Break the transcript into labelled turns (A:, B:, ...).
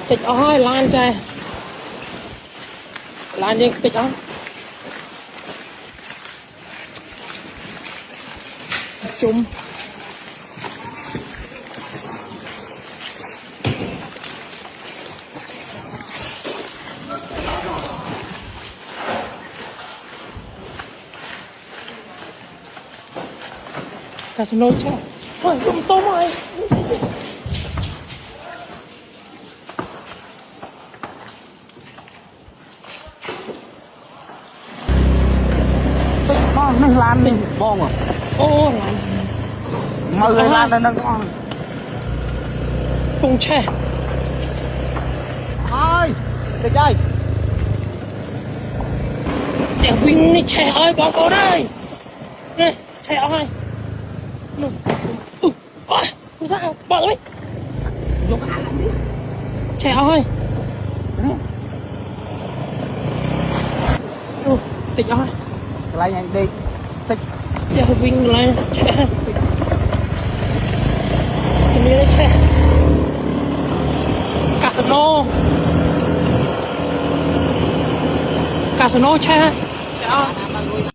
A: tịch ơi lan trai lan đi tịch ơi chung casino chứ ôi không tôm ơi
B: nó lan đi bom à
A: ô lan
B: mơ lan lên nó con
A: cùng che
B: ơi để chơi
A: để huynh đi che ơi bọn cô đây nè che ơi ôi không sao bọn ơi che ơi tịch ơi
B: lại nhanh đi tích
A: để huynh lên che hình như là che casino che